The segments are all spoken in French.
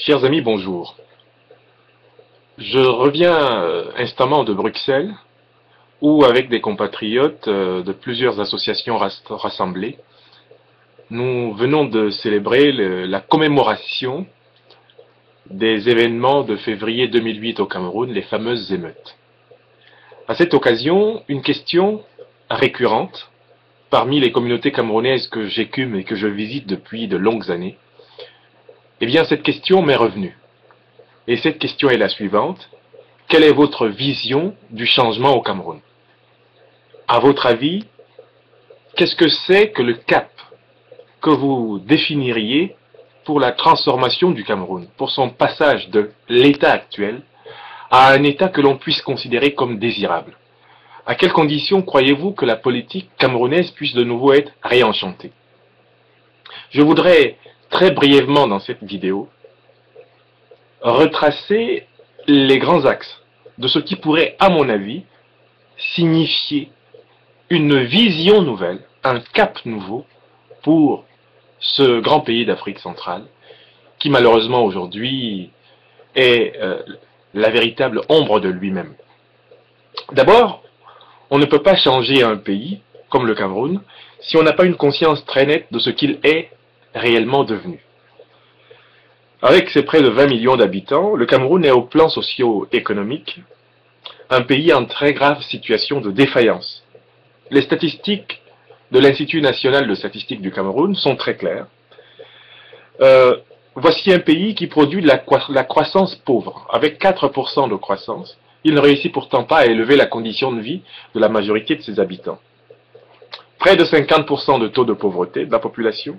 Chers amis, bonjour. Je reviens instamment de Bruxelles, où avec des compatriotes de plusieurs associations rassemblées, nous venons de célébrer la commémoration des événements de février 2008 au Cameroun, les fameuses émeutes. À cette occasion, une question récurrente parmi les communautés camerounaises que j'écume et que je visite depuis de longues années, eh bien cette question m'est revenue. Et cette question est la suivante. Quelle est votre vision du changement au Cameroun? À votre avis, qu'est-ce que c'est que le cap que vous définiriez pour la transformation du Cameroun, pour son passage de l'état actuel à un état que l'on puisse considérer comme désirable? À quelles conditions croyez-vous que la politique camerounaise puisse de nouveau être réenchantée? Je voudrais très brièvement dans cette vidéo retracer les grands axes de ce qui pourrait, à mon avis, signifier une vision nouvelle, un cap nouveau pour ce grand pays d'Afrique centrale, qui malheureusement aujourd'hui est la véritable ombre de lui-même. D'abord, on ne peut pas changer un pays, comme le Cameroun, si on n'a pas une conscience très nette de ce qu'il est réellement devenu. Avec ses près de 20 millions d'habitants, le Cameroun est au plan socio-économique un pays en très grave situation de défaillance. Les statistiques de l'Institut national de statistique du Cameroun sont très claires. Voici un pays qui produit de la croissance pauvre. Avec 4% de croissance, il ne réussit pourtant pas à élever la condition de vie de la majorité de ses habitants. Près de 50% de taux de pauvreté de la population,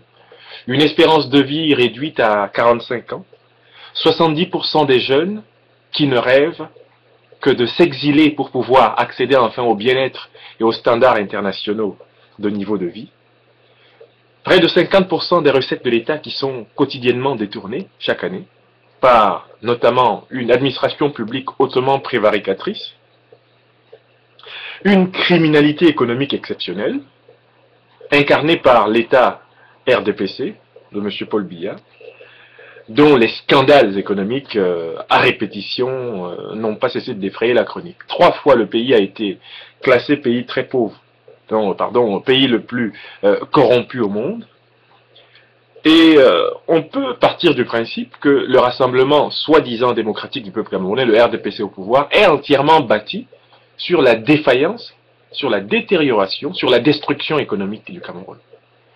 une espérance de vie réduite à 45 ans, 70% des jeunes qui ne rêvent que de s'exiler pour pouvoir accéder enfin au bien-être et aux standards internationaux de niveau de vie, près de 50% des recettes de l'État qui sont quotidiennement détournées chaque année par notamment une administration publique hautement prévaricatrice, une criminalité économique exceptionnelle, incarnée par l'État RDPC de M. Paul Biya, dont les scandales économiques à répétition n'ont pas cessé de défrayer la chronique. 3 fois le pays a été classé pays très pauvre, pays le plus corrompu au monde. Et on peut partir du principe que le rassemblement soi-disant démocratique du peuple camerounais, le RDPC au pouvoir, est entièrement bâti sur la défaillance, sur la détérioration, sur la destruction économique du Cameroun.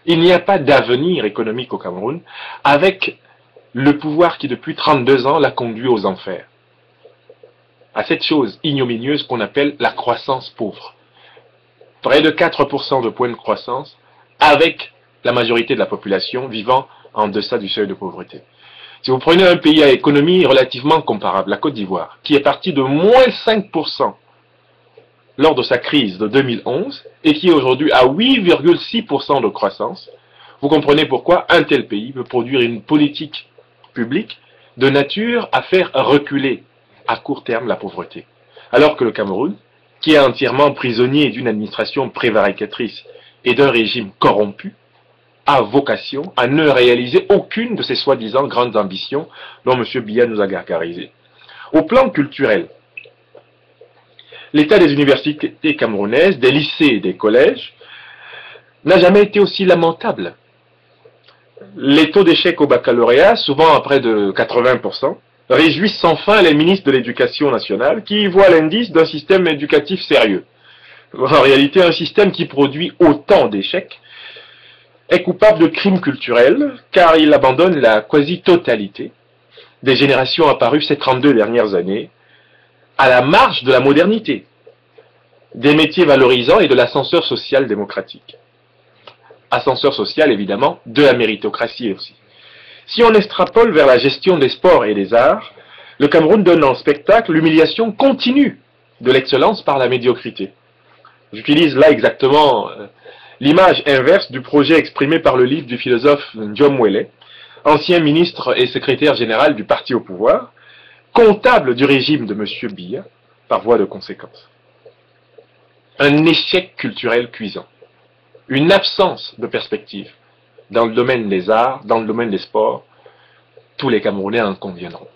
Il n'y a pas d'avenir économique au Cameroun avec le pouvoir qui depuis 32 ans l'a conduit aux enfers. À cette chose ignominieuse qu'on appelle la croissance pauvre. Près de 4% de points de croissance avec la majorité de la population vivant en deçà du seuil de pauvreté. Si vous prenez un pays à économie relativement comparable, la Côte d'Ivoire, qui est parti de moins 5% lors de sa crise de 2011 et qui est aujourd'hui à 8,6% de croissance, vous comprenez pourquoi un tel pays peut produire une politique publique de nature à faire reculer à court terme la pauvreté. Alors que le Cameroun, qui est entièrement prisonnier d'une administration prévaricatrice et d'un régime corrompu, a vocation à ne réaliser aucune de ces soi-disant grandes ambitions dont M. Biya nous a gargarisé. Au plan culturel, l'état des universités camerounaises, des lycées et des collèges n'a jamais été aussi lamentable. Les taux d'échec au baccalauréat, souvent à près de 80%, réjouissent sans fin les ministres de l'Éducation nationale qui y voient l'indice d'un système éducatif sérieux. En réalité, un système qui produit autant d'échecs est coupable de crimes culturels car il abandonne la quasi-totalité des générations apparues ces 32 dernières années à la marge de la modernité, des métiers valorisants et de l'ascenseur social démocratique. Ascenseur social, évidemment, de la méritocratie aussi. Si on extrapole vers la gestion des sports et des arts, le Cameroun donne en spectacle l'humiliation continue de l'excellence par la médiocrité. J'utilise là exactement l'image inverse du projet exprimé par le livre du philosophe Ndiom Wele, ancien ministre et secrétaire général du parti au pouvoir, comptable du régime de M. Biya, par voie de conséquence. Un échec culturel cuisant. Une absence de perspective dans le domaine des arts, dans le domaine des sports, tous les Camerounais en conviendront.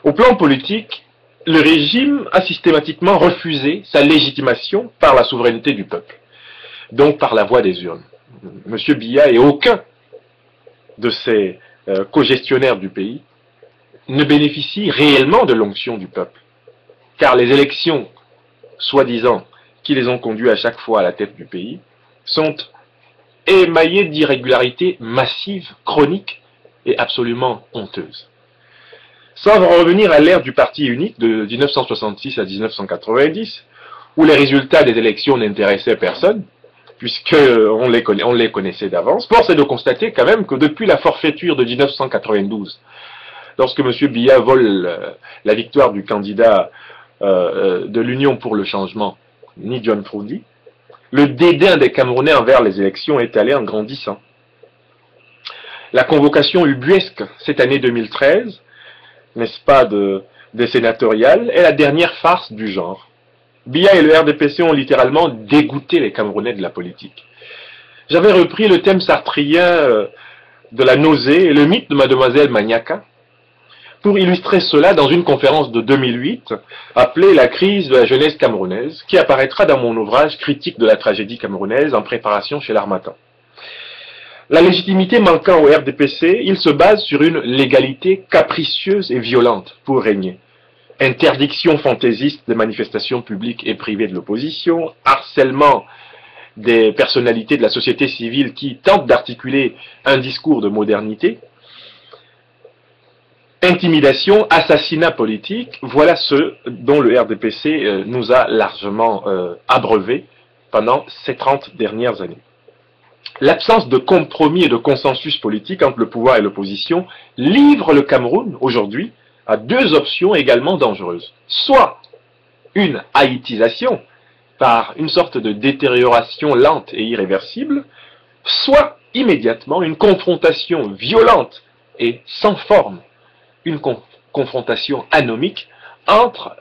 Au plan politique, le régime a systématiquement refusé sa légitimation par la souveraineté du peuple, donc par la voie des urnes. M. Biya et aucun de ses co-gestionnaires du pays ne bénéficient réellement de l'onction du peuple, car les élections, soi-disant, qui les ont conduits à chaque fois à la tête du pays, sont émaillées d'irrégularités massives, chroniques et absolument honteuses. Sans revenir à l'ère du parti unique de 1966 à 1990, où les résultats des élections n'intéressaient personne, puisqu'on les connaissait d'avance, force est de constater quand même que depuis la forfaiture de 1992, lorsque M. Biya vole la victoire du candidat de l'Union pour le changement, Ni John Frundi, le dédain des Camerounais envers les élections est allé en grandissant. La convocation ubuesque cette année 2013, n'est-ce pas, des sénatoriales, est la dernière farce du genre. Biya et le RDPC ont littéralement dégoûté les Camerounais de la politique. J'avais repris le thème sartrien de la nausée et le mythe de Mademoiselle Maniaca pour illustrer cela dans une conférence de 2008 appelée « La crise de la jeunesse camerounaise » qui apparaîtra dans mon ouvrage « Critique de la tragédie camerounaise » en préparation chez l'Harmattan. La légitimité manquant au RDPC, il se base sur une légalité capricieuse et violente pour régner. Interdiction fantaisiste des manifestations publiques et privées de l'opposition, harcèlement des personnalités de la société civile qui tentent d'articuler un discours de modernité, intimidation, assassinat politique, voilà ce dont le RDPC nous a largement abreuvé pendant ces 30 dernières années. L'absence de compromis et de consensus politique entre le pouvoir et l'opposition livre le Cameroun aujourd'hui à deux options également dangereuses. Soit une haïtisation par une sorte de détérioration lente et irréversible, soit immédiatement une confrontation violente et sans forme, une confrontation anomique entre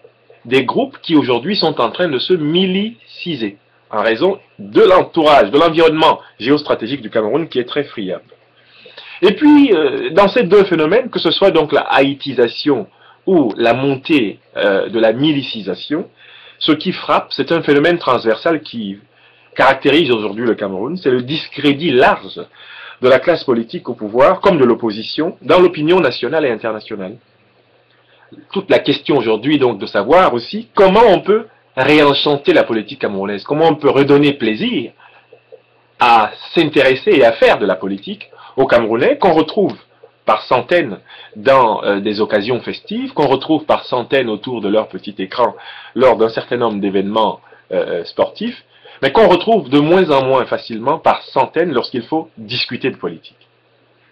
des groupes qui aujourd'hui sont en train de se miliciser en raison de l'entourage, de l'environnement géostratégique du Cameroun qui est très friable. Et puis, dans ces deux phénomènes, que ce soit donc la haïtisation ou la montée de la milicisation, ce qui frappe, c'est un phénomène transversal qui caractérise aujourd'hui le Cameroun, c'est le discrédit large de la classe politique au pouvoir, comme de l'opposition, dans l'opinion nationale et internationale. Toute la question aujourd'hui, donc, de savoir aussi comment on peut réenchanter la politique camerounaise, comment on peut redonner plaisir à s'intéresser et à faire de la politique aux Camerounais, qu'on retrouve par centaines dans des occasions festives, qu'on retrouve par centaines autour de leur petit écran lors d'un certain nombre d'événements sportifs, mais qu'on retrouve de moins en moins facilement par centaines lorsqu'il faut discuter de politique.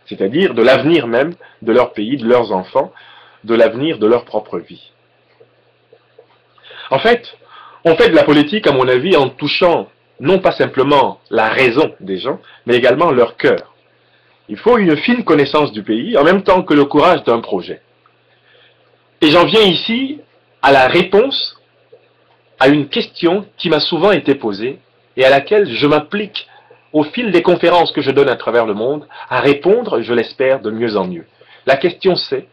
C'est-à-dire de l'avenir même de leur pays, de leurs enfants, de l'avenir de leur propre vie. En fait, on fait de la politique, à mon avis, en touchant non pas simplement la raison des gens, mais également leur cœur. Il faut une fine connaissance du pays, en même temps que le courage d'un projet. Et j'en viens ici à la réponse à une question qui m'a souvent été posée et à laquelle je m'applique au fil des conférences que je donne à travers le monde à répondre, je l'espère, de mieux en mieux. La question c'est,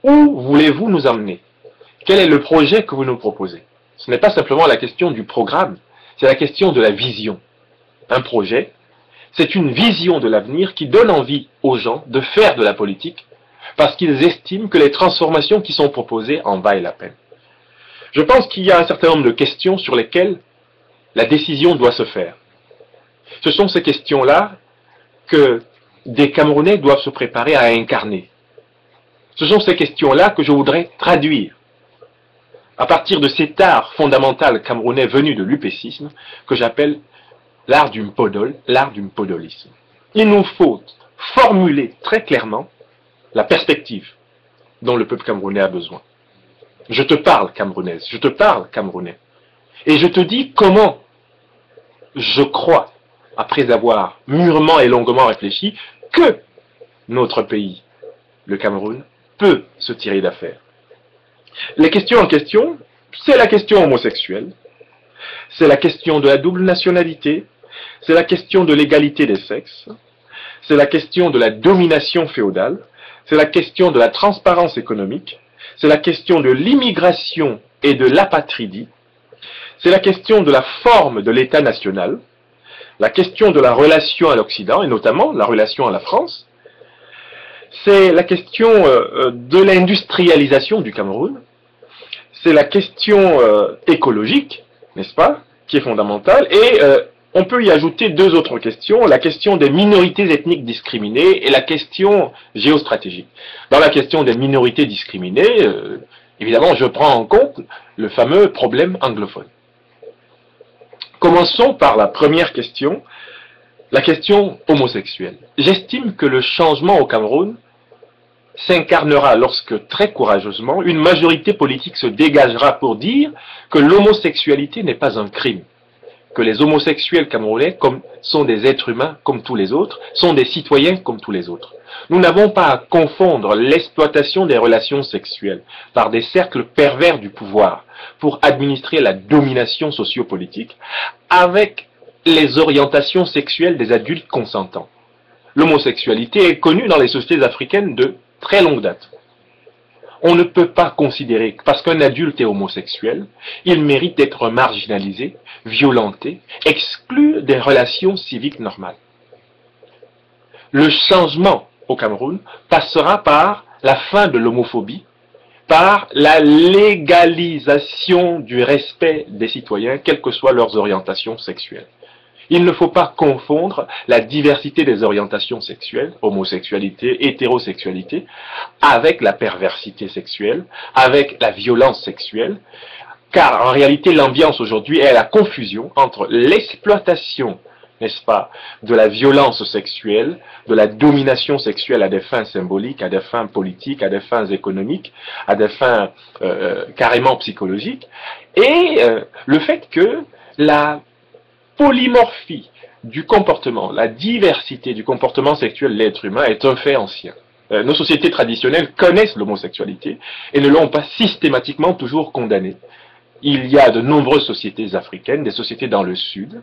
où voulez-vous nous emmener? Quel est le projet que vous nous proposez? Ce n'est pas simplement la question du programme, c'est la question de la vision. Un projet, c'est une vision de l'avenir qui donne envie aux gens de faire de la politique parce qu'ils estiment que les transformations qui sont proposées en valent la peine. Je pense qu'il y a un certain nombre de questions sur lesquelles la décision doit se faire. Ce sont ces questions-là que des Camerounais doivent se préparer à incarner. Ce sont ces questions-là que je voudrais traduire à partir de cet art fondamental camerounais venu de l'upécisme que j'appelle l'art du mpodol, l'art du mpodolisme. Il nous faut formuler très clairement la perspective dont le peuple camerounais a besoin. Je te parle camerounaise, je te parle camerounais. Et je te dis comment je crois, après avoir mûrement et longuement réfléchi, que notre pays, le Cameroun, peut se tirer d'affaire. Les questions en question, c'est la question homosexuelle, c'est la question de la double nationalité, c'est la question de l'égalité des sexes, c'est la question de la domination féodale, c'est la question de la transparence économique, c'est la question de l'immigration et de l'apatridie, c'est la question de la forme de l'État national, la question de la relation à l'Occident, et notamment la relation à la France, c'est la question de l'industrialisation du Cameroun, c'est la question écologique, n'est-ce pas, qui est fondamentale, et on peut y ajouter deux autres questions, la question des minorités ethniques discriminées et la question géostratégique. Dans la question des minorités discriminées, évidemment, je prends en compte le fameux problème anglophone. Commençons par la première question, la question homosexuelle. J'estime que le changement au Cameroun s'incarnera lorsque, très courageusement, une majorité politique se dégagera pour dire que l'homosexualité n'est pas un crime, que les homosexuels camerounais sont des êtres humains comme tous les autres, sont des citoyens comme tous les autres. Nous n'avons pas à confondre l'exploitation des relations sexuelles par des cercles pervers du pouvoir pour administrer la domination sociopolitique avec les orientations sexuelles des adultes consentants. L'homosexualité est connue dans les sociétés africaines de très longue date. On ne peut pas considérer que parce qu'un adulte est homosexuel, il mérite d'être marginalisé, violenté, exclu des relations civiques normales. Le changement au Cameroun passera par la fin de l'homophobie, par la légalisation du respect des citoyens, quelles que soient leurs orientations sexuelles. Il ne faut pas confondre la diversité des orientations sexuelles, homosexualité, hétérosexualité, avec la perversité sexuelle, avec la violence sexuelle, car en réalité l'ambiance aujourd'hui est la confusion entre l'exploitation, n'est-ce pas, de la violence sexuelle, de la domination sexuelle à des fins symboliques, à des fins politiques, à des fins économiques, à des fins carrément psychologiques, et le fait que la polymorphie du comportement, la diversité du comportement sexuel de l'être humain est un fait ancien. Nos sociétés traditionnelles connaissent l'homosexualité et ne l'ont pas systématiquement toujours condamnée. Il y a de nombreuses sociétés africaines, des sociétés dans le Sud,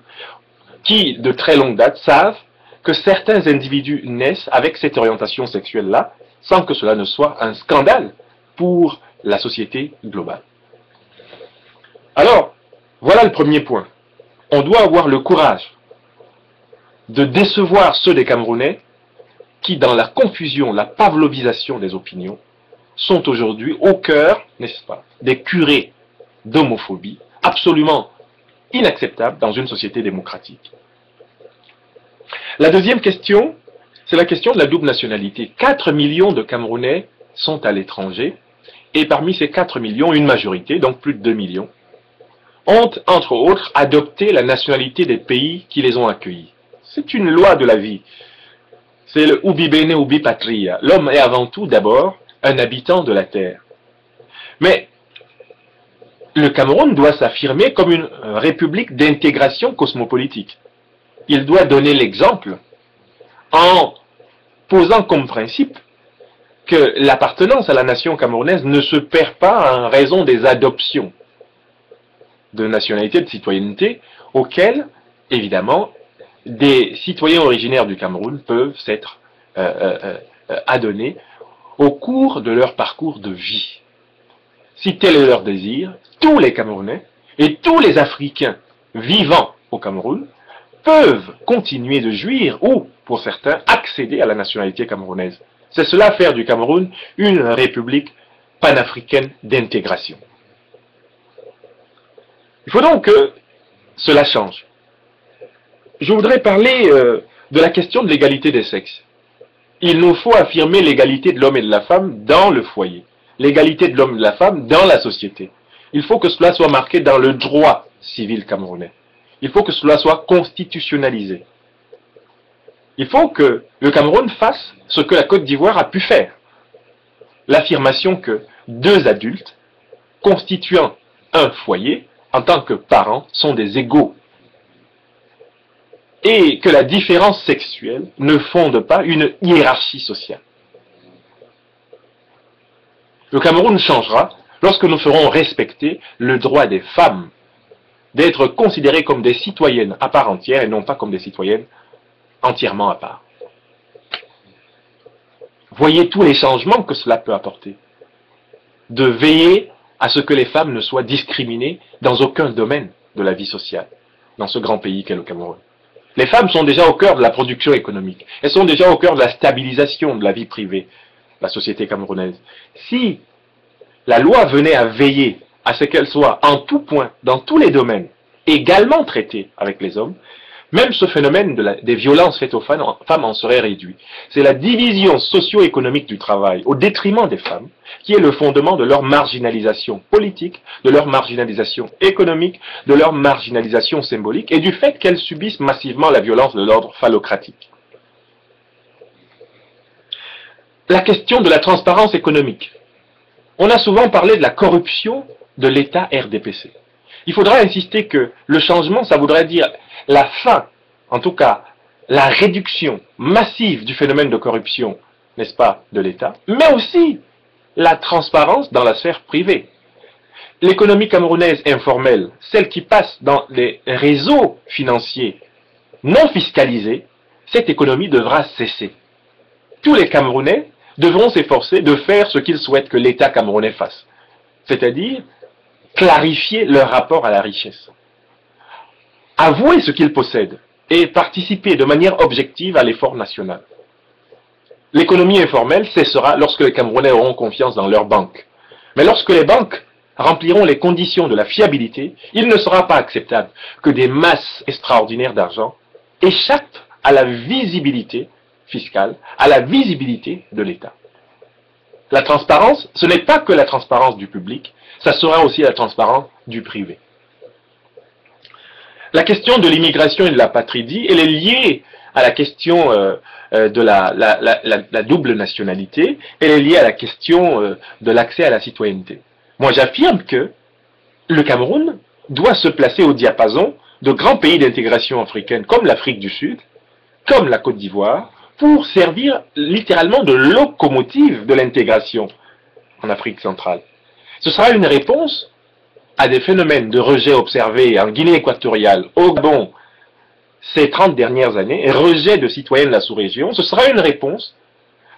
qui, de très longue date, savent que certains individus naissent avec cette orientation sexuelle-là, sans que cela ne soit un scandale pour la société globale. Alors, voilà le premier point. On doit avoir le courage de décevoir ceux des Camerounais qui, dans la confusion, la pavlovisation des opinions, sont aujourd'hui au cœur, n'est-ce pas, des curés d'homophobie absolument inacceptables dans une société démocratique. La deuxième question, c'est la question de la double nationalité. 4 millions de Camerounais sont à l'étranger, et parmi ces 4 millions, une majorité, donc plus de 2 millions, ont, entre autres, adopté la nationalité des pays qui les ont accueillis. C'est une loi de la vie. C'est le ubi bene, ubi patria. L'homme est avant tout, d'abord, un habitant de la terre. Mais le Cameroun doit s'affirmer comme une république d'intégration cosmopolitique. Il doit donner l'exemple en posant comme principe que l'appartenance à la nation camerounaise ne se perd pas en raison des adoptions de nationalité, de citoyenneté, auxquelles, évidemment, des citoyens originaires du Cameroun peuvent s'être adonnés au cours de leur parcours de vie. Si tel est leur désir, tous les Camerounais et tous les Africains vivant au Cameroun peuvent continuer de jouir ou, pour certains, accéder à la nationalité camerounaise. C'est cela faire du Cameroun une république panafricaine d'intégration. Il faut donc que cela change. Je voudrais parler de la question de l'égalité des sexes. Il nous faut affirmer l'égalité de l'homme et de la femme dans le foyer, l'égalité de l'homme et de la femme dans la société. Il faut que cela soit marqué dans le droit civil camerounais. Il faut que cela soit constitutionnalisé. Il faut que le Cameroun fasse ce que la Côte d'Ivoire a pu faire. L'affirmation que 2 adultes constituant un foyer en tant que parents, sont des égaux. Et que la différence sexuelle ne fonde pas une hiérarchie sociale. Le Cameroun changera lorsque nous ferons respecter le droit des femmes d'être considérées comme des citoyennes à part entière et non pas comme des citoyennes entièrement à part. Voyez tous les changements que cela peut apporter. De veiller à ce que les femmes ne soient discriminées dans aucun domaine de la vie sociale, dans ce grand pays qu'est le Cameroun. Les femmes sont déjà au cœur de la production économique. Elles sont déjà au cœur de la stabilisation de la vie privée de la société camerounaise. Si la loi venait à veiller à ce qu'elles soient en tout point, dans tous les domaines, également traitées avec les hommes, même ce phénomène des violences faites aux femmes en serait réduit. C'est la division socio-économique du travail au détriment des femmes qui est le fondement de leur marginalisation politique, de leur marginalisation économique, de leur marginalisation symbolique et du fait qu'elles subissent massivement la violence de l'ordre phallocratique. La question de la transparence économique. On a souvent parlé de la corruption de l'État RDPC. Il faudra insister que le changement, ça voudrait dire la fin, en tout cas la réduction massive du phénomène de corruption, n'est-ce pas, de l'État, mais aussi la transparence dans la sphère privée. L'économie camerounaise informelle, celle qui passe dans les réseaux financiers non fiscalisés, cette économie devra cesser. Tous les Camerounais devront s'efforcer de faire ce qu'ils souhaitent que l'État camerounais fasse, c'est-à-dire clarifier leur rapport à la richesse, avouer ce qu'ils possèdent et participer de manière objective à l'effort national. L'économie informelle cessera lorsque les Camerounais auront confiance dans leurs banques. Mais lorsque les banques rempliront les conditions de la fiabilité, il ne sera pas acceptable que des masses extraordinaires d'argent échappent à la visibilité fiscale, à la visibilité de l'État. La transparence, ce n'est pas que la transparence du public, ça sera aussi la transparence du privé. La question de l'immigration et de l'apatridie, elle est liée à la question de la double nationalité, elle est liée à la question de l'accès à la citoyenneté. Moi, j'affirme que le Cameroun doit se placer au diapason de grands pays d'intégration africaine comme l'Afrique du Sud, comme la Côte d'Ivoire, pour servir littéralement de locomotive de l'intégration en Afrique centrale. Ce sera une réponse à des phénomènes de rejet observés en Guinée équatoriale, au Gabon, ces 30 dernières années, et rejet de citoyens de la sous-région. Ce sera une réponse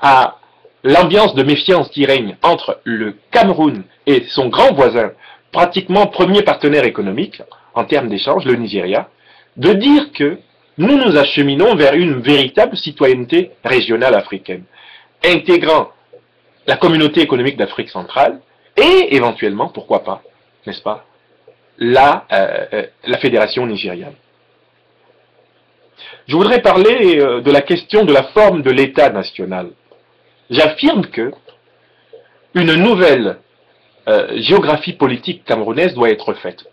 à l'ambiance de méfiance qui règne entre le Cameroun et son grand voisin, pratiquement premier partenaire économique en termes d'échange, le Nigeria, de dire que nous nous acheminons vers une véritable citoyenneté régionale africaine, intégrant la communauté économique d'Afrique centrale et éventuellement, pourquoi pas, n'est-ce pas, la fédération nigériane. Je voudrais parler de la question de la forme de l'État national. J'affirme que une nouvelle géographie politique camerounaise doit être faite.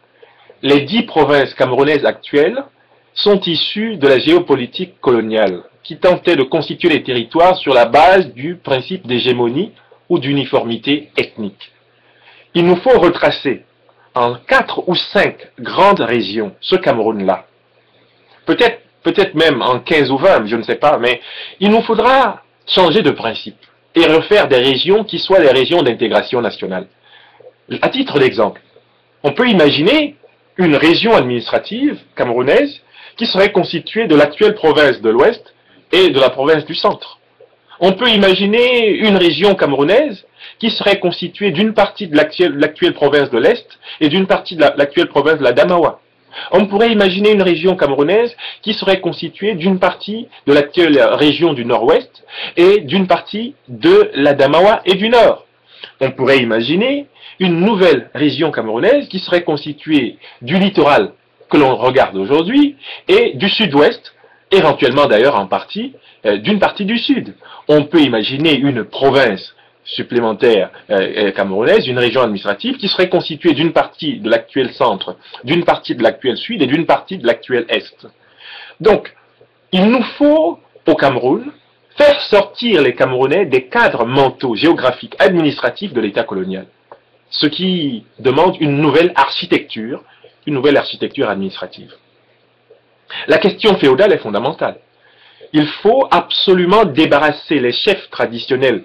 Les 10 provinces camerounaises actuelles sont issues de la géopolitique coloniale, qui tentait de constituer les territoires sur la base du principe d'hégémonie ou d'uniformité ethnique. Il nous faut retracer en 4 ou 5 grandes régions ce Cameroun-là. Peut-être même en 15 ou 20, je ne sais pas, mais il nous faudra changer de principe et refaire des régions qui soient des régions d'intégration nationale. À titre d'exemple, on peut imaginer une région administrative camerounaise qui serait constituée de l'actuelle province de l'Ouest et de la province du Centre. On peut imaginer une région camerounaise qui serait constituée d'une partie de l'actuelle province de l'Est et d'une partie de l'actuelle province de la Damawa. On pourrait imaginer une région camerounaise qui serait constituée d'une partie de l'actuelle région du Nord-Ouest et d'une partie de la Damawa et du Nord. On pourrait imaginer une nouvelle région camerounaise qui serait constituée du littoral que l'on regarde aujourd'hui et du Sud-Ouest, éventuellement d'ailleurs en partie, d'une partie du Sud. On peut imaginer une province supplémentaire camerounaise, une région administrative qui serait constituée d'une partie de l'actuel centre, d'une partie de l'actuel sud et d'une partie de l'actuel est. Donc, il nous faut, au Cameroun, faire sortir les Camerounais des cadres mentaux, géographiques, administratifs de l'État colonial. Ce qui demande une nouvelle architecture administrative. La question féodale est fondamentale. Il faut absolument débarrasser les chefs traditionnels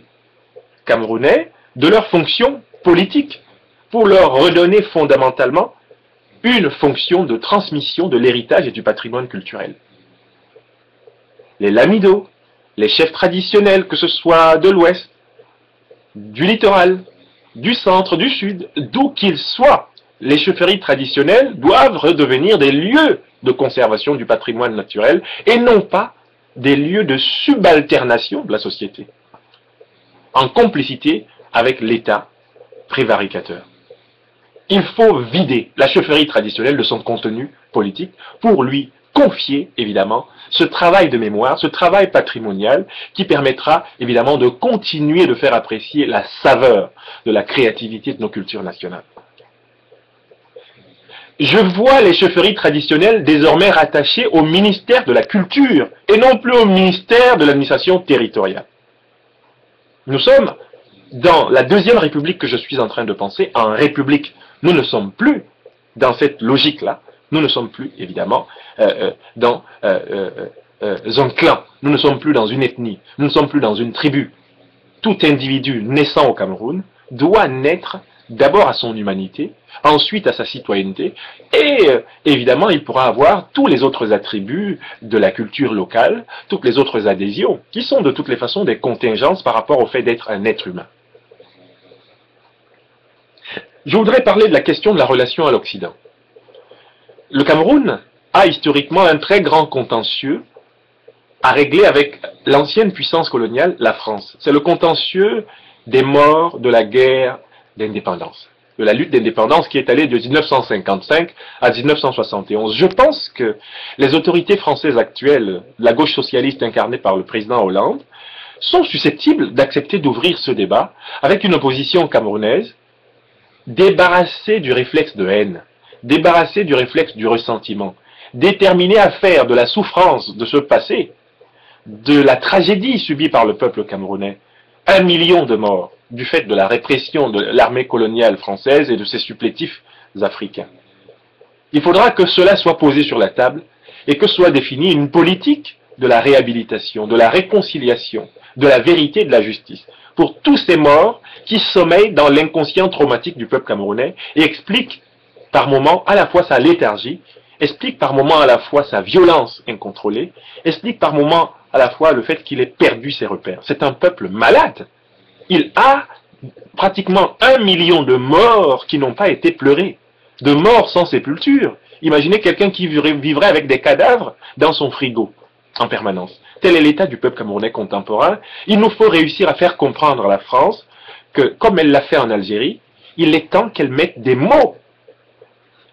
camerounais de leurs fonctions politiques pour leur redonner fondamentalement une fonction de transmission de l'héritage et du patrimoine culturel. Les lamidos, les chefs traditionnels, que ce soit de l'Ouest, du littoral, du centre, du sud, d'où qu'ils soient, les chefferies traditionnelles doivent redevenir des lieux de conservation du patrimoine naturel et non pas des lieux de subalternation de la société, en complicité avec l'État prévaricateur. Il faut vider la chefferie traditionnelle de son contenu politique pour lui confier, évidemment, ce travail de mémoire, ce travail patrimonial qui permettra, évidemment, de continuer de faire apprécier la saveur de la créativité de nos cultures nationales. Je vois les chefferies traditionnelles désormais rattachées au ministère de la Culture et non plus au ministère de l'administration territoriale. Nous sommes dans la deuxième république que je suis en train de penser, en république. Nous ne sommes plus dans cette logique-là. Nous ne sommes plus, évidemment, dans un clan. Nous ne sommes plus dans une ethnie. Nous ne sommes plus dans une tribu. Tout individu naissant au Cameroun doit naître d'abord à son humanité, ensuite à sa citoyenneté, et évidemment, il pourra avoir tous les autres attributs de la culture locale, toutes les autres adhésions, qui sont de toutes les façons des contingences par rapport au fait d'être un être humain. Je voudrais parler de la question de la relation à l'Occident. Le Cameroun a historiquement un très grand contentieux à régler avec l'ancienne puissance coloniale, la France. C'est le contentieux des morts de la guerre d'indépendance, de la lutte d'indépendance qui est allée de 1955 à 1971. Je pense que les autorités françaises actuelles, la gauche socialiste incarnée par le président Hollande, sont susceptibles d'accepter d'ouvrir ce débat avec une opposition camerounaise débarrassée du réflexe de haine, débarrassée du réflexe du ressentiment, déterminée à faire de la souffrance de ce passé, de la tragédie subie par le peuple camerounais, 1 million de morts du fait de la répression de l'armée coloniale française et de ses supplétifs africains. Il faudra que cela soit posé sur la table et que soit définie une politique de la réhabilitation, de la réconciliation, de la vérité et de la justice pour tous ces morts qui sommeillent dans l'inconscient traumatique du peuple camerounais et expliquent par moments à la fois sa léthargie, expliquent par moments à la fois sa violence incontrôlée, expliquent par moments à la fois le fait qu'il ait perdu ses repères. C'est un peuple malade. Il a pratiquement 1 million de morts qui n'ont pas été pleurés, de morts sans sépulture. Imaginez quelqu'un qui vivrait avec des cadavres dans son frigo en permanence. Tel est l'état du peuple camerounais contemporain. Il nous faut réussir à faire comprendre à la France que, comme elle l'a fait en Algérie, il est temps qu'elle mette des mots,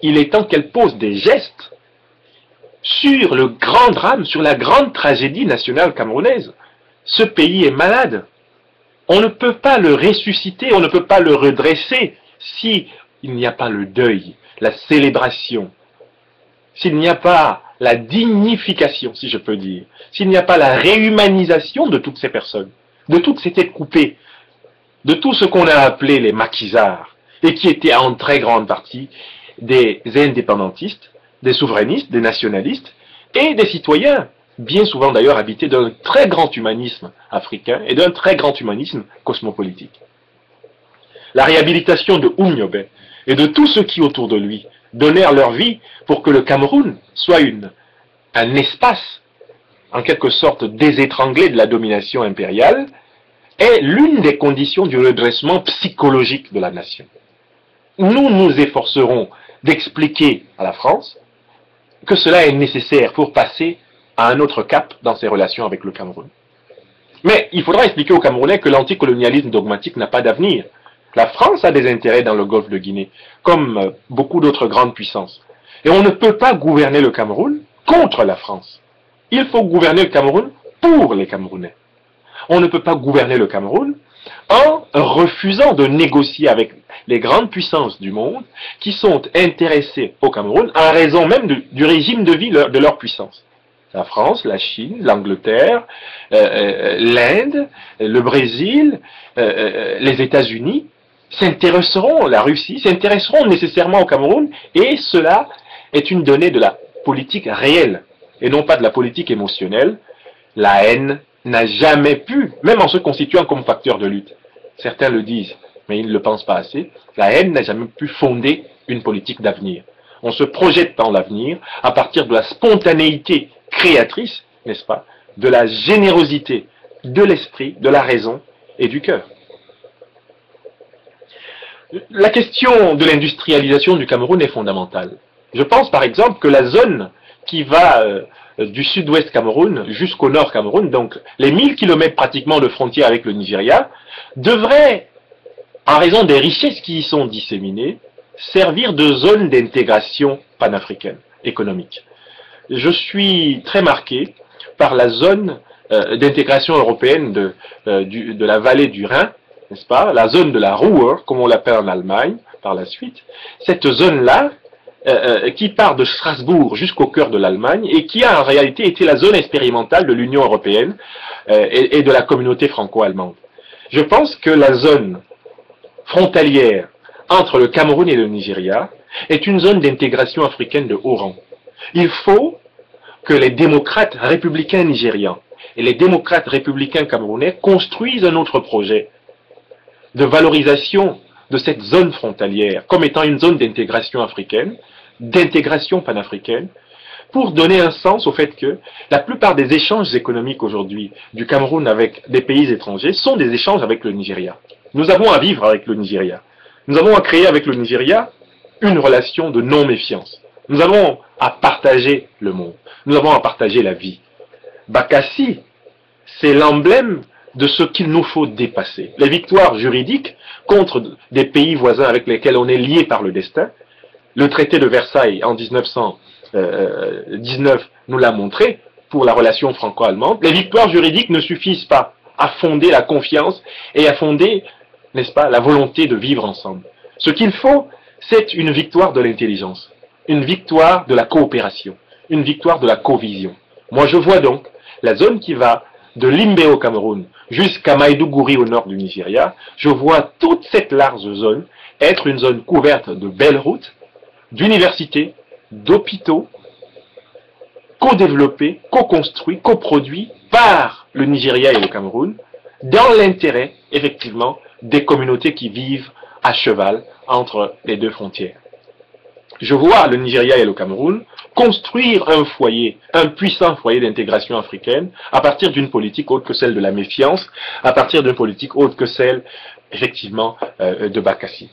il est temps qu'elle pose des gestes sur le grand drame, sur la grande tragédie nationale camerounaise. Ce pays est malade. On ne peut pas le ressusciter, on ne peut pas le redresser si il n'y a pas le deuil, la célébration, s'il n'y a pas la dignification, si je peux dire, s'il n'y a pas la réhumanisation de toutes ces personnes, de toutes ces têtes coupées, de tout ce qu'on a appelé les maquisards, et qui étaient en très grande partie des indépendantistes, des souverainistes, des nationalistes, et des citoyens, bien souvent d'ailleurs habités d'un très grand humanisme africain et d'un très grand humanisme cosmopolitique. La réhabilitation de Oumniobé et de tous ceux qui autour de lui donnèrent leur vie pour que le Cameroun soit un espace, en quelque sorte désétranglé de la domination impériale, est l'une des conditions du redressement psychologique de la nation. Nous nous efforcerons d'expliquer à la France que cela est nécessaire pour passer à un autre cap dans ses relations avec le Cameroun. Mais il faudra expliquer aux Camerounais que l'anticolonialisme dogmatique n'a pas d'avenir. La France a des intérêts dans le golfe de Guinée, comme beaucoup d'autres grandes puissances. Et on ne peut pas gouverner le Cameroun contre la France. Il faut gouverner le Cameroun pour les Camerounais. On ne peut pas gouverner le Cameroun en refusant de négocier avec les grandes puissances du monde qui sont intéressées au Cameroun en raison même du régime de vie de leur puissance. La France, la Chine, l'Angleterre, l'Inde, le Brésil, les États-Unis s'intéresseront, la Russie s'intéresseront nécessairement au Cameroun, et cela est une donnée de la politique réelle et non pas de la politique émotionnelle. La haine n'a jamais pu, même en se constituant comme facteur de lutte, certains le disent, mais ils ne le pensent pas assez, la haine n'a jamais pu fonder une politique d'avenir. On se projette dans l'avenir à partir de la spontanéité créatrice, n'est-ce pas, de la générosité, de l'esprit, de la raison et du cœur. La question de l'industrialisation du Cameroun est fondamentale. Je pense par exemple que la zone qui va du sud-ouest Cameroun jusqu'au nord Cameroun, donc les 1000 kilomètres pratiquement de frontière avec le Nigeria, devrait, en raison des richesses qui y sont disséminées, servir de zone d'intégration panafricaine économique. Je suis très marqué par la zone d'intégration européenne de la vallée du Rhin, n'est-ce pas, la zone de la Ruhr, comme on l'appelle en Allemagne, par la suite. Cette zone-là, qui part de Strasbourg jusqu'au cœur de l'Allemagne et qui a en réalité été la zone expérimentale de l'Union européenne et de la communauté franco-allemande. Je pense que la zone frontalière entre le Cameroun et le Nigeria est une zone d'intégration africaine de haut rang. Il faut que les démocrates républicains nigérians et les démocrates républicains camerounais construisent un autre projet de valorisation de cette zone frontalière comme étant une zone d'intégration africaine, d'intégration panafricaine, pour donner un sens au fait que la plupart des échanges économiques aujourd'hui du Cameroun avec des pays étrangers sont des échanges avec le Nigeria. Nous avons à vivre avec le Nigeria. Nous avons à créer avec le Nigeria une relation de non-méfiance. Nous avons à partager le monde. Nous avons à partager la vie. Bakassi, c'est l'emblème de ce qu'il nous faut dépasser. Les victoires juridiques contre des pays voisins avec lesquels on est lié par le destin. Le traité de Versailles en 1919 nous l'a montré pour la relation franco-allemande. Les victoires juridiques ne suffisent pas à fonder la confiance et à fonder, n'est-ce pas, la volonté de vivre ensemble. Ce qu'il faut, c'est une victoire de l'intelligence, une victoire de la coopération, une victoire de la covision. Moi, je vois donc la zone qui va de Limbe au Cameroun jusqu'à Maïdougouri au nord du Nigeria, je vois toute cette large zone être une zone couverte de belles routes, d'universités, d'hôpitaux, co-développés, co-construits, co-produits par le Nigeria et le Cameroun, dans l'intérêt, effectivement, des communautés qui vivent à cheval entre les deux frontières. Je vois le Nigeria et le Cameroun construire un foyer, un puissant foyer d'intégration africaine à partir d'une politique autre que celle de la méfiance, à partir d'une politique autre que celle, effectivement, de Bakassi.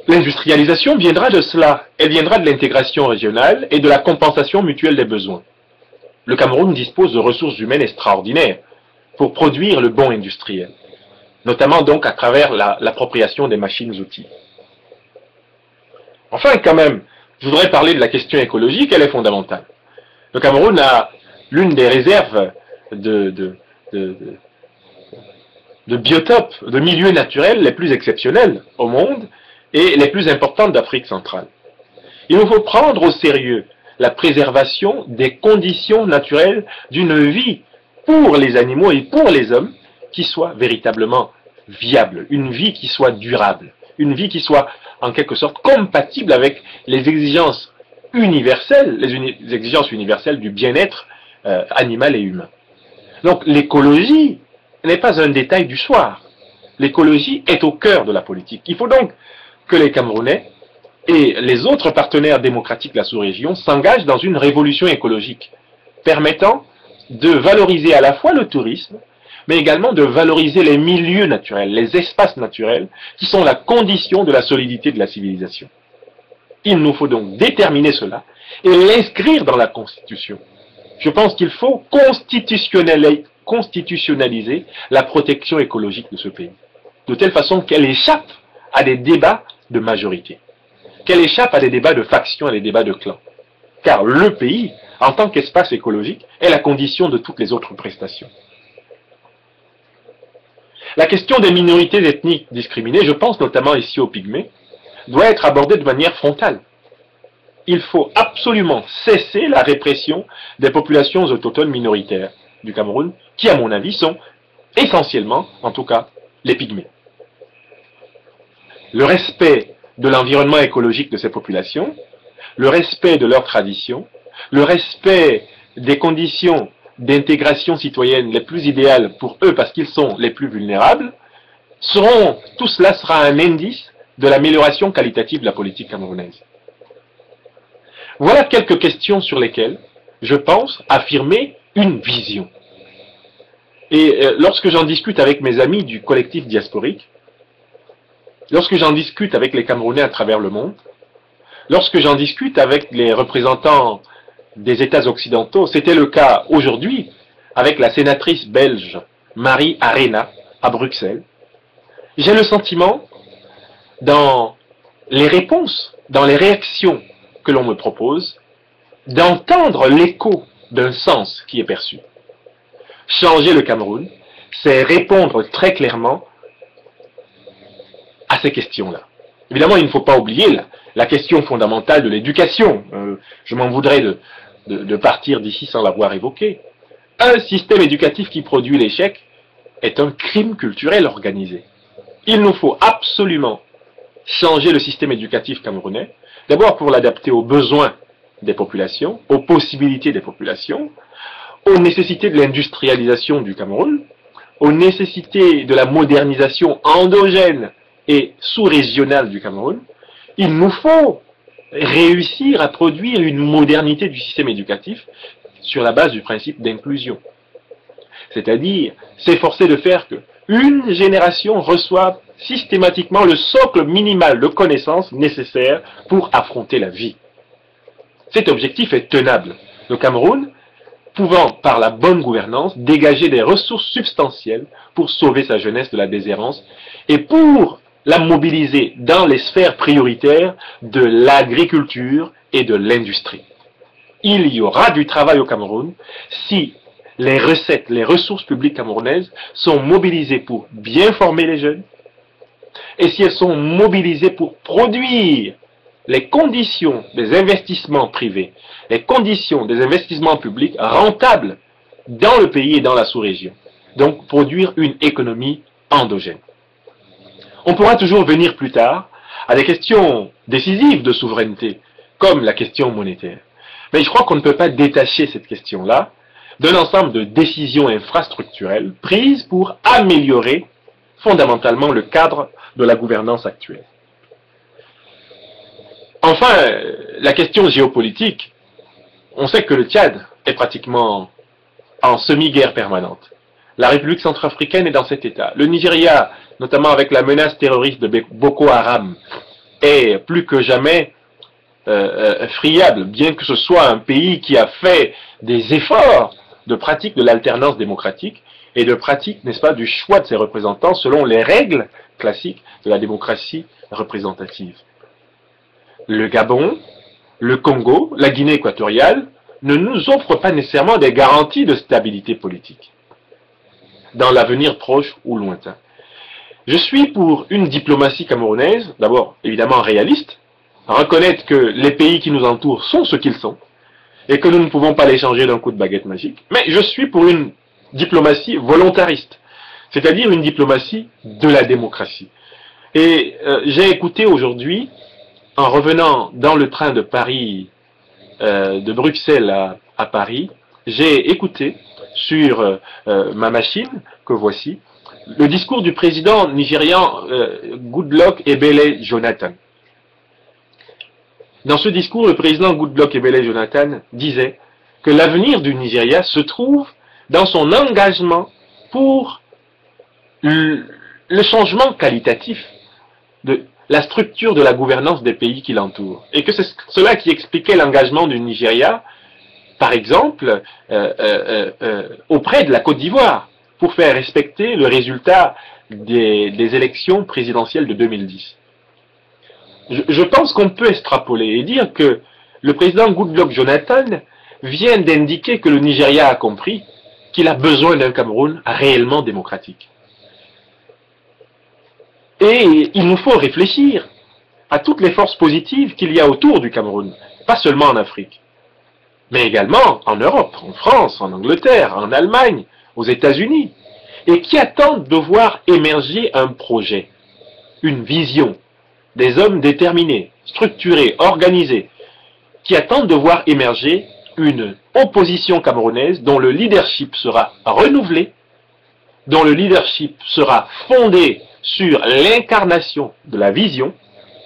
L'industrialisation viendra de cela, elle viendra de l'intégration régionale et de la compensation mutuelle des besoins. Le Cameroun dispose de ressources humaines extraordinaires pour produire le bon industriel, notamment donc à travers l'appropriation des machines-outils. Enfin, quand même, je voudrais parler de la question écologique, elle est fondamentale. Le Cameroun a l'une des réserves de biotopes, de milieux naturels les plus exceptionnels au monde et les plus importantes d'Afrique centrale. Il nous faut prendre au sérieux la préservation des conditions naturelles d'une vie pour les animaux et pour les hommes qui soit véritablement viable, une vie qui soit durable, une vie qui soit en quelque sorte compatible avec les exigences universelles, les exigences universelles du bien-être animal et humain. Donc l'écologie n'est pas un détail du soir. L'écologie est au cœur de la politique. Il faut donc que les Camerounais et les autres partenaires démocratiques de la sous-région s'engagent dans une révolution écologique permettant de valoriser à la fois le tourisme, mais également de valoriser les milieux naturels, les espaces naturels, qui sont la condition de la solidité de la civilisation. Il nous faut donc déterminer cela et l'inscrire dans la Constitution. Je pense qu'il faut constitutionnaliser la protection écologique de ce pays, de telle façon qu'elle échappe à des débats de majorité, qu'elle échappe à des débats de factions, à des débats de clans. Car le pays, en tant qu'espace écologique, est la condition de toutes les autres prestations. La question des minorités ethniques discriminées, je pense notamment ici aux Pygmées, doit être abordée de manière frontale. Il faut absolument cesser la répression des populations autochtones minoritaires du Cameroun, qui à mon avis sont essentiellement, en tout cas, les Pygmées. Le respect de l'environnement écologique de ces populations, le respect de leurs traditions, le respect des conditions d'intégration citoyenne les plus idéales pour eux parce qu'ils sont les plus vulnérables, tout cela sera un indice de l'amélioration qualitative de la politique camerounaise. Voilà quelques questions sur lesquelles je pense affirmer une vision. Et lorsque j'en discute avec mes amis du collectif diasporique, lorsque j'en discute avec les Camerounais à travers le monde, lorsque j'en discute avec les représentants des États occidentaux, c'était le cas aujourd'hui avec la sénatrice belge Marie Arena à Bruxelles, j'ai le sentiment, dans les réponses, dans les réactions que l'on me propose, d'entendre l'écho d'un sens qui est perçu. Changer le Cameroun, c'est répondre très clairement à ces questions-là. Évidemment, il ne faut pas oublier la question fondamentale de l'éducation. Je m'en voudrais de partir d'ici sans l'avoir évoqué. Un système éducatif qui produit l'échec est un crime culturel organisé. Il nous faut absolument changer le système éducatif camerounais, d'abord pour l'adapter aux besoins des populations, aux possibilités des populations, aux nécessités de l'industrialisation du Cameroun, aux nécessités de la modernisation endogène et sous-régionale du Cameroun. Il nous faut réussir à produire une modernité du système éducatif sur la base du principe d'inclusion. C'est-à-dire s'efforcer de faire qu'une génération reçoive systématiquement le socle minimal de connaissances nécessaires pour affronter la vie. Cet objectif est tenable. Le Cameroun pouvant, par la bonne gouvernance, dégager des ressources substantielles pour sauver sa jeunesse de la déshérence et pour la mobiliser dans les sphères prioritaires de l'agriculture et de l'industrie. Il y aura du travail au Cameroun si les recettes, les ressources publiques camerounaises sont mobilisées pour bien former les jeunes et si elles sont mobilisées pour produire les conditions des investissements privés, les conditions des investissements publics rentables dans le pays et dans la sous-région. Donc produire une économie endogène. On pourra toujours venir plus tard à des questions décisives de souveraineté, comme la question monétaire. Mais je crois qu'on ne peut pas détacher cette question-là d'un ensemble de décisions infrastructurelles prises pour améliorer fondamentalement le cadre de la gouvernance actuelle. Enfin, la question géopolitique, on sait que le Tchad est pratiquement en semi-guerre permanente. La République centrafricaine est dans cet état. Le Nigeria, notamment avec la menace terroriste de Boko Haram, est plus que jamais friable, bien que ce soit un pays qui a fait des efforts de pratique de l'alternance démocratique et de pratique, n'est-ce pas, du choix de ses représentants selon les règles classiques de la démocratie représentative. Le Gabon, le Congo, la Guinée équatoriale ne nous offrent pas nécessairement des garanties de stabilité politique dans l'avenir proche ou lointain. Je suis pour une diplomatie camerounaise, d'abord évidemment réaliste, reconnaître que les pays qui nous entourent sont ce qu'ils sont et que nous ne pouvons pas les changer d'un coup de baguette magique, mais je suis pour une diplomatie volontariste, c'est-à-dire une diplomatie de la démocratie. Et j'ai écouté aujourd'hui, en revenant dans le train de Paris, de Bruxelles à Paris, j'ai écouté sur ma machine, que voici, le discours du président nigérian Goodluck Ebele Jonathan. Dans ce discours, le président Goodluck Ebele Jonathan disait que l'avenir du Nigeria se trouve dans son engagement pour le changement qualitatif de la structure de la gouvernance des pays qui l'entourent. Et que c'est cela qui expliquait l'engagement du Nigeria, par exemple, auprès de la Côte d'Ivoire, pour faire respecter le résultat des élections présidentielles de 2010. Je pense qu'on peut extrapoler et dire que le président Goodluck Jonathan vient d'indiquer que le Nigeria a compris qu'il a besoin d'un Cameroun réellement démocratique. Et il nous faut réfléchir à toutes les forces positives qu'il y a autour du Cameroun, pas seulement en Afrique, mais également en Europe, en France, en Angleterre, en Allemagne, aux États-Unis, et qui attendent de voir émerger un projet, une vision, des hommes déterminés, structurés, organisés, qui attendent de voir émerger une opposition camerounaise dont le leadership sera renouvelé, dont le leadership sera fondé sur l'incarnation de la vision,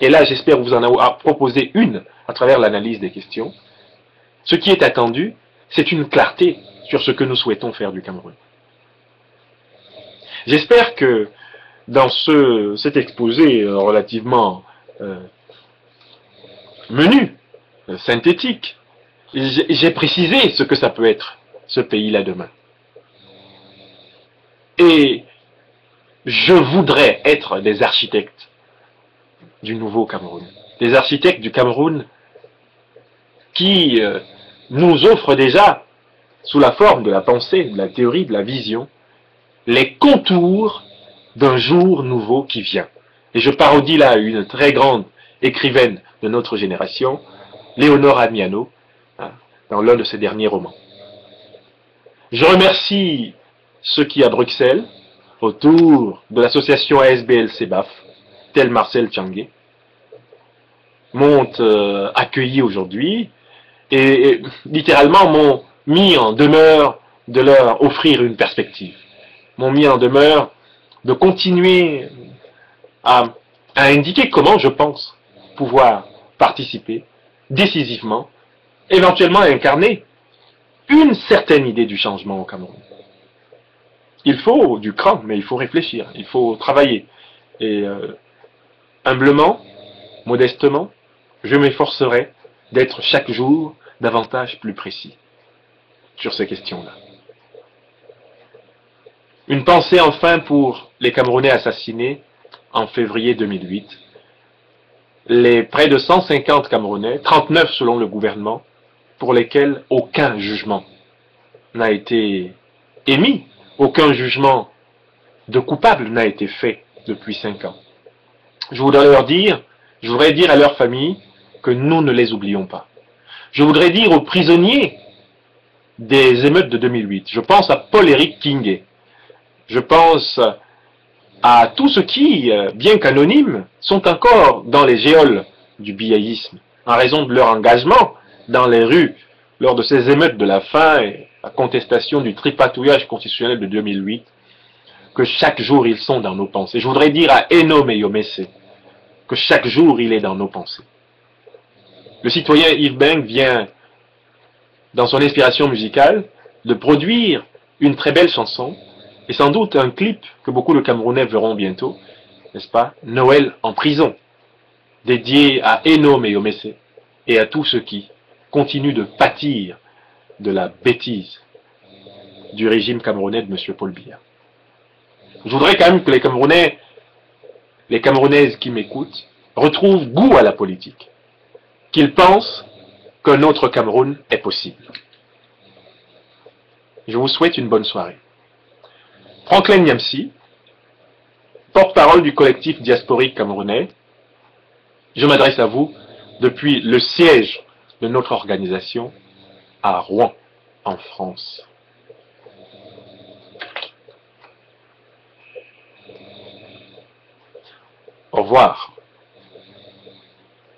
et là j'espère vous en avoir proposé une à travers l'analyse des questions. Ce qui est attendu, c'est une clarté sur ce que nous souhaitons faire du Cameroun. J'espère que dans cet exposé relativement menu, synthétique, j'ai précisé ce que ça peut être, ce pays-là demain. Et je voudrais être des architectes du nouveau Cameroun. Des architectes du Cameroun qui nous offrent déjà, sous la forme de la pensée, de la théorie, de la vision, les contours d'un jour nouveau qui vient. Et je parodie là une très grande écrivaine de notre génération, Léonore Amiano, dans l'un de ses derniers romans. Je remercie ceux qui, à Bruxelles, autour de l'association ASBL-CEBAF, tel Marcel Tchangué, m'ont accueilli aujourd'hui et littéralement m'ont mis en demeure de leur offrir une perspective, m'ont mis en demeure de continuer à indiquer comment je pense pouvoir participer décisivement, éventuellement incarner une certaine idée du changement au Cameroun. Il faut du cran, mais il faut réfléchir, il faut travailler. Et humblement, modestement, je m'efforcerai d'être chaque jour davantage plus précis sur ces questions-là. Une pensée enfin pour les Camerounais assassinés en février 2008. Les près de 150 Camerounais, 39 selon le gouvernement, pour lesquels aucun jugement n'a été émis, aucun jugement de coupable n'a été fait depuis 5 ans. Je voudrais dire à leurs familles que nous ne les oublions pas. Je voudrais dire aux prisonniers des émeutes de 2008, je pense à Paul-Éric Kingé, je pense à tous ceux qui, bien qu'anonymes, sont encore dans les geôles du biaïsme, en raison de leur engagement dans les rues lors de ces émeutes de la faim et la contestation du tripatouillage constitutionnel de 2008, que chaque jour ils sont dans nos pensées. Je voudrais dire à Enome Yomese que chaque jour il est dans nos pensées. Le citoyen Yves Beng vient, dans son inspiration musicale, de produire une très belle chanson, et sans doute un clip que beaucoup de Camerounais verront bientôt, n'est-ce pas, Noël en prison, dédié à Enome Yomese et à tous ceux qui continuent de pâtir de la bêtise du régime camerounais de M. Paul Biya. Je voudrais quand même que les Camerounais, les Camerounaises qui m'écoutent, retrouvent goût à la politique, qu'ils pensent qu'un autre Cameroun est possible. Je vous souhaite une bonne soirée. Franklin Nyamsi, porte-parole du collectif diasporique camerounais, je m'adresse à vous depuis le siège de notre organisation à Rouen, en France. Au revoir.